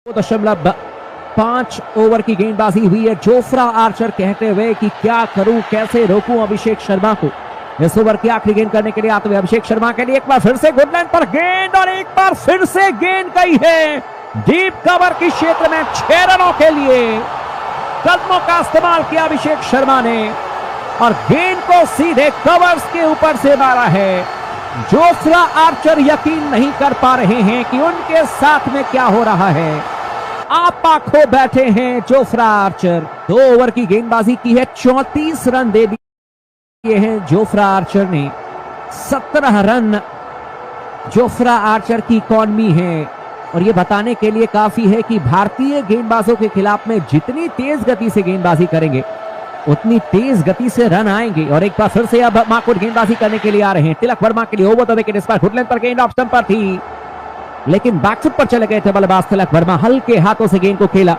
2.5 over की गेंदबाजी हुई है। जोफ्रा आर्चर कहते हुए कि क्या करूं, कैसे रोकूं अभिषेक शर्मा को। इस ओवर की आखिरी गेंद करने के लिए आते हुए अभिषेक शर्मा के लिए एक बार फिर से गुड लाइन पर गेंद और एक बार फिर से गेंद गई है डीप कवर के क्षेत्र में 6 रनों के लिए। कदमों का इस्तेमाल किया अभिषेक शर्मा ने और गेंद को सीधे कवर्स के ऊपर से मारा है। जोफ्रा आर्चर यकीन नहीं कर पा रहे हैं कि उनके साथ में क्या हो रहा है। आप खो बैठे हैं जोफ्रा आर्चर। 2 ओवर की गेंदबाजी की है, 34 रन दे दिए हैं जोफ्रा आर्चर ने। 17 रन जोफ्रा आर्चर की इकॉनमी है और यह बताने के लिए काफी है कि भारतीय गेंदबाजों के खिलाफ में जितनी तेज गति से गेंदबाजी करेंगे उतनी तेज गति से रन आएंगे। और एक बार फिर से अब माकुट गेंदबाजी करने के लिए आ रहे हैं। तिलक वर्मा के लिए ओवर द विकेट, इस पर गुड लाइन पर गेंद ऑफ स्टंप पर थी लेकिन बैकफुट पर चले गए थे बल्लेबाज तिलक वर्मा। हल्के हाथों से गेंद को खेला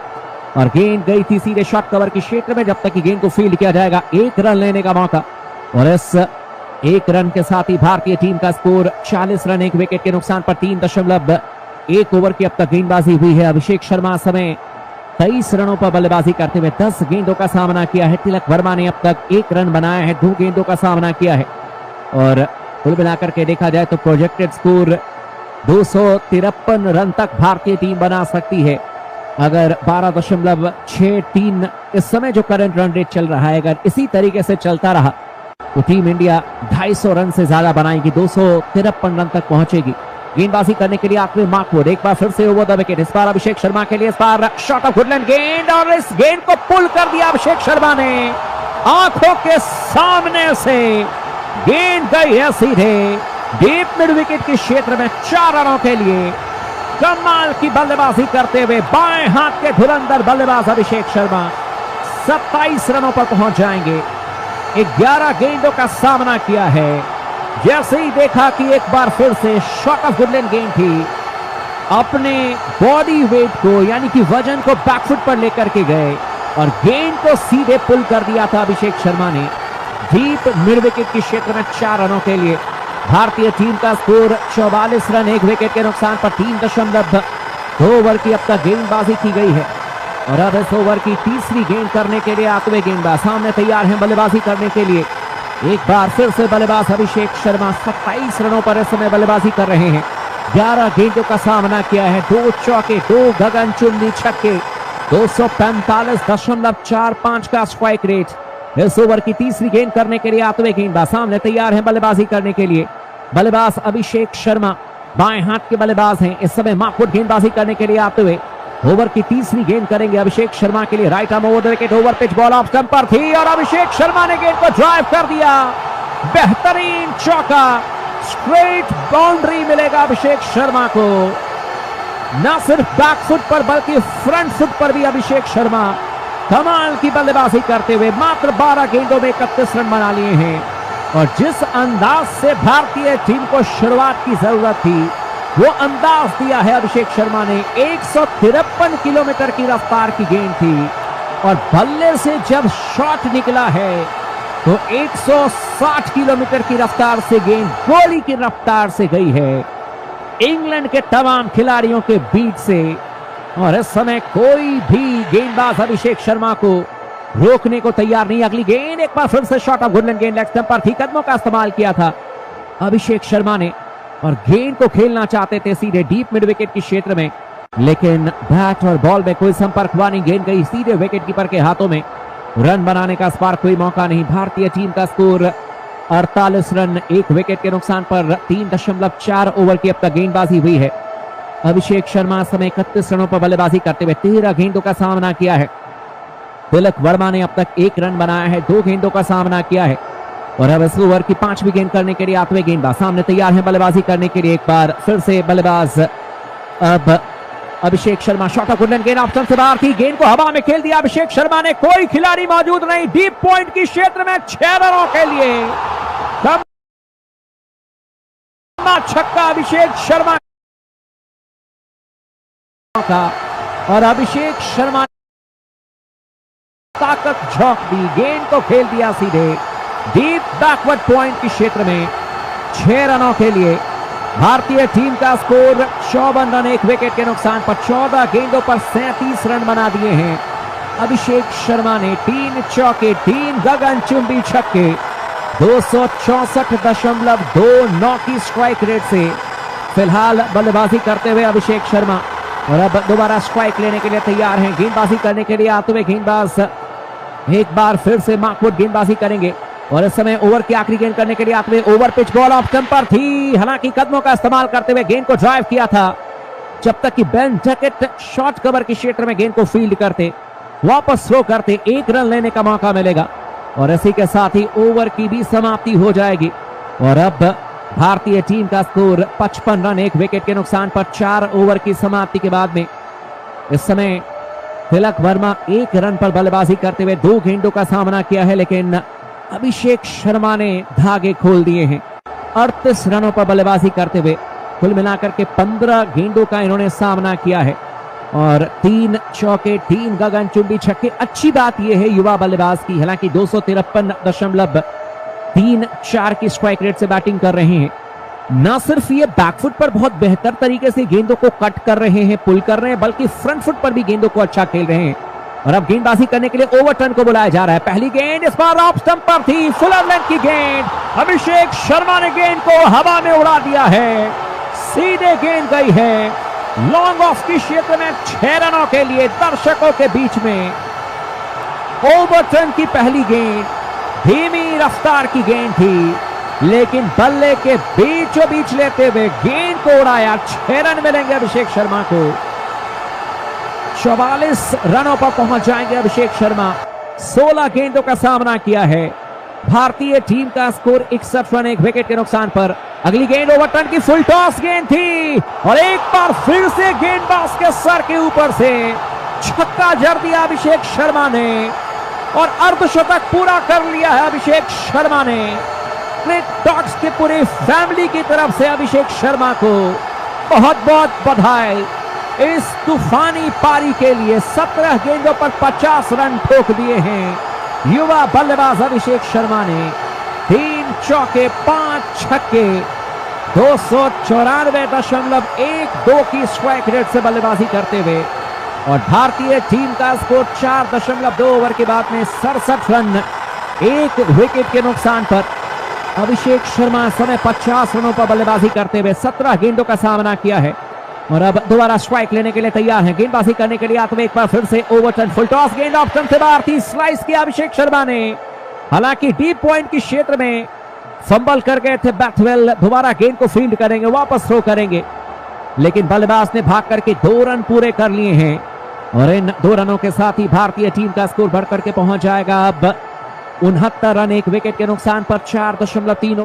और गेंद गई थी सीधे शॉर्ट कवर के क्षेत्र में। जब तक कि गेंद को फील्ड किया जाएगा 1 रन लेने का मौका और इस 1 रन के साथ ही भारतीय टीम का स्कोर 40 रन 1 विकेट के नुकसान पर। 3.1 ओवर की अब तक गेंदबाजी हुई है। अभिषेक शर्मा समय 23 रनों पर बल्लेबाजी करते हुए 10 गेंदों का सामना किया है। तिलक वर्मा ने अब तक 1 रन बनाया है, 2 गेंदों का सामना किया है और कुल मिलाकर के देखा जाए तो प्रोजेक्टेड स्कोर 253 रन तक भारतीय टीम बना सकती है अगर 12.63 इस समय जो करंट रन रेट चल रहा है अगर इसी तरीके से चलता रहा तो टीम इंडिया 250 रन से ज्यादा बनाएगी, 253 रन तक पहुंचेगी। गेंदबाजी करने के लिए आखिरी मार्कवुड एक बार फिर से ओवर द विकेट, इस बार अभिषेक शर्मा के लिए, इस बार शॉट ऑफ गुडलैंड गेंद और इस गेंद को पुल कर दिया अभिषेक शर्मा ने। आंखों के सामने से गेंद गई है सीधे डीप मिड विकेट के क्षेत्र में 4 रनों के लिए। कमाल की बल्लेबाजी करते हुए बाएं हाथ के धुरंधर बल्लेबाज अभिषेक शर्मा 27 रनों पर पहुंच जाएंगे। 11 गेंदों का सामना किया है। जैसे ही देखा कि एक बार फिर से शॉट ऑफ गुडलैंड गेंद थी, अपने बॉडी वेट को यानी कि वजन को बैकफुट पर लेकर के गए और गेंद को सीधे पुल कर दिया था अभिषेक शर्मा ने डीप मिड विकेट के क्षेत्र में 4 रनों के लिए। भारतीय टीम का स्कोर 44 रन 1 विकेट के नुकसान पर। 3.2 ओवर की अब तक गेंदबाजी की गई है और अब इस ओवर की तीसरी गेंद करने के लिए आते हुए गेंदबाज सामने तैयार हैं बल्लेबाजी करने के लिए। एक बार फिर से बल्लेबाज अभिषेक शर्मा 27 रनों पर इस समय बल्लेबाजी कर रहे हैं। 11 गेंदों का सामना किया है, 2 चौके, 2 गगनचुंबी छक्के, 245.45 का स्ट्राइक रेट। इस ओवर की तीसरी गेंद करने के लिए आते हुए गेंदबाज सामने तैयार हैं बल्लेबाजी करने के लिए। बल्लेबाज अभिषेक शर्मा बाएं हाथ के बल्लेबाज हैं, इस समय मार्कवुड गेंदबाजी करने के लिए आते हुए ओवर की तीसरी गेंद करेंगे अभिषेक शर्मा के लिए। Right arm over the wicket, over pitch ball off stump पर थी और अभिषेक शर्मा ने गेंद को ड्राइव कर दिया। बेहतरीन चौका, स्ट्रेट बाउंड्री मिलेगा अभिषेक शर्मा को। न सिर्फ बैक फुट पर बल्कि फ्रंट फुट पर भी अभिषेक शर्मा कमाल की बल्लेबाजी करते हुए मात्र 12 गेंदों में 31 रन बना लिए हैं। और जिस अंदाज से भारतीय टीम को शुरुआत की जरूरत थी वो अंदाज दिया है अभिषेक शर्मा ने। 153 किलोमीटर की रफ्तार की गेंद थी और बल्ले से जब शॉट निकला है तो 160 किलोमीटर की रफ्तार से गेंद गोली की रफ्तार से गई है इंग्लैंड के तमाम खिलाड़ियों के बीच से। और इस समय कोई भी गेंदबाज अभिषेक शर्मा को रोकने को तैयार नहीं। अगली गेंद एक बार फिर से शॉट ऑफ गुडलैंड गेंद लेग स्टंप पर थी। कदमों का इस्तेमाल किया था अभिषेक शर्मा ने और गेंद को खेलना चाहते थे सीधे डीप मिड विकेट के क्षेत्र में, लेकिन बैट और बॉल में कोई संपर्क हुआ नहीं। गेंद गई सीधे विकेट कीपर के हाथों में। रन बनाने का इस बार कोई मौका नहीं। भारतीय टीम का स्कोर 48 रन 1 विकेट के नुकसान पर। 3.4 ओवर की अब तक गेंदबाजी हुई है। अभिषेक शर्मा समय 31 रनों पर बल्लेबाजी करते हुए 13 गेंदों का सामना किया है। तिलक वर्मा ने अब तक 1 रन बनाया है, 2 गेंदों का सामना किया है और अब इस ओवर की 5वीं गेंद करने के लिए आते हुए गेंदबाज सामने तैयार है बल्लेबाजी करने के लिए। एक बार फिर से बल्लेबाज अब Abhishek Sharma, shot of Goodland गेंद ऑप्शन से बाहर थी, गेंद को हवा में खेल दिया अभिषेक शर्मा ने। कोई खिलाड़ी मौजूद नहीं, डीप पॉइंट की क्षेत्र में 6 रनों के लिए छक्का अभिषेक शर्मा का। और अभिषेक शर्मा ताकत झोंक दी, गेंद को खेल दिया सीधे डीप बैकवर्ड पॉइंट के क्षेत्र में 6 रनों के लिए। भारतीय टीम का स्कोर 54 रन, 1 विकेट के नुकसान पर। 14 गेंदों पर 37 रन बना दिए हैं अभिषेक शर्मा ने। 3 चौके, 3 गगनचुंबी छक्के, 264.29 की स्ट्राइक रेट से फिलहाल बल्लेबाजी करते हुए अभिषेक शर्मा। और अब दोबारा स्ट्राइक लेने के लिए तैयार हैं। गेंदबाजी करने के लिए आते हुए गेंदबाज एक बार फिर से मार्कवुड गेंदबाजी करेंगे। और इस समय ओवर की आखिरी गेंद करने के लिए आते हुए over pitch ball of stumper थी, हालांकि कदमों का इस्तेमाल करते हुए गेंद को ड्राइव किया था जब तक कि बेन डकेट शॉर्ट कवर के क्षेत्र में गेंद को फील्ड करते, वापस थ्रो करते, 1 रन लेने का मौका मिलेगा। और इसी के साथ ही ओवर की भी समाप्ति हो जाएगी। और अब भारतीय टीम का स्कोर 55 रन, 1 विकेट के नुकसान पर। 4 ओवर की समाप्ति के बाद में इस समय तिलक वर्मा 1 रन पर बल्लेबाजी करते हुए 2 गेंदों का सामना किया है, लेकिन अभिषेक शर्मा ने धागे खोल दिए हैं। 38 रनों पर बल्लेबाजी करते हुए कुल मिलाकर के 15 गेंदों का इन्होंने सामना किया है। और 3 चौके, 3 गगनचुंबी छक्के। अच्छी बात यह है युवा बल्लेबाज की, हालांकि 253.34 की स्ट्राइक रेट से बैटिंग कर रहे हैं। न सिर्फ ये बैकफुट पर बहुत बेहतर तरीके से गेंदों को कट कर रहे हैं, पुल कर रहे हैं, बल्कि फ्रंट फुट पर भी गेंदों को अच्छा खेल रहे हैं। और अब गेंदबाजी करने के लिए ओवरटर्न को बुलाया जा रहा है। पहली गेंद इस बार ऑफ स्टंप पर थी, फुलर लेंथ की गेंद। अभिषेक शर्मा ने गेंद को हवा में उड़ा दिया है, सीधे गेंद गई है लॉन्ग ऑफ की क्षेत्र में 6 रनों के लिए दर्शकों के बीच में। ओवरटर्न की पहली गेंद धीमी रफ्तार की गेंद थी, लेकिन बल्ले के बीचों बीच लेते हुए गेंद को उड़ाया। 6 रन मिलेंगे अभिषेक शर्मा को। 44 रनों पर पहुंच जाएंगे अभिषेक शर्मा। 16 गेंदों का सामना किया है। भारतीय टीम का स्कोर 61 रन, 1 विकेट के नुकसान पर। अगली गेंद ओवरटर्न की फुल टॉस गेंद थी और एक बार फिर से गेंदबाज के सर के ऊपर से छक्का जड़ दिया अभिषेक शर्मा ने और अर्धशतक पूरा कर लिया है अभिषेक शर्मा ने। क्रिक टॉक्स की पूरी फैमिली की तरफ से अभिषेक शर्मा को बहुत बहुत बधाई इस तूफानी पारी के लिए। 17 गेंदों पर 50 रन ठोक दिए हैं युवा बल्लेबाज अभिषेक शर्मा ने। 3 चौके, 5 छक्के, 294.12 की स्ट्राइक रेट से बल्लेबाजी करते हुए। और भारतीय टीम का स्कोर 4.2 ओवर के बाद में 67 रन, 1 विकेट के नुकसान पर। अभिषेक शर्मा इस समय 50 रनों पर बल्लेबाजी करते हुए 17 गेंदों का सामना किया है। और अब दोबारा स्ट्राइक लेने के लिए तैयार हैं। गेंदबाजी करने के लिए आते हुए एक बार फिर से ओवरटर्न, फुल टॉस गेंद ऑफ स्टंप से बाहर थी, स्लाइस किया अभिषेक शर्मा ने, हालांकि डीप पॉइंट के क्षेत्र में फंबल कर गए थे बैथवेल। दोबारा गेंद को फील्ड करेंगे, वापस थ्रो करेंगे, लेकिन बल्लेबाज ने भाग करके 2 रन पूरे कर लिए हैं। और इन 2 रनों के साथ ही भारतीय टीम का स्कोर बढ़कर के पहुंच जाएगा अब 69 रन, 1 विकेट के नुकसान पर। 4.3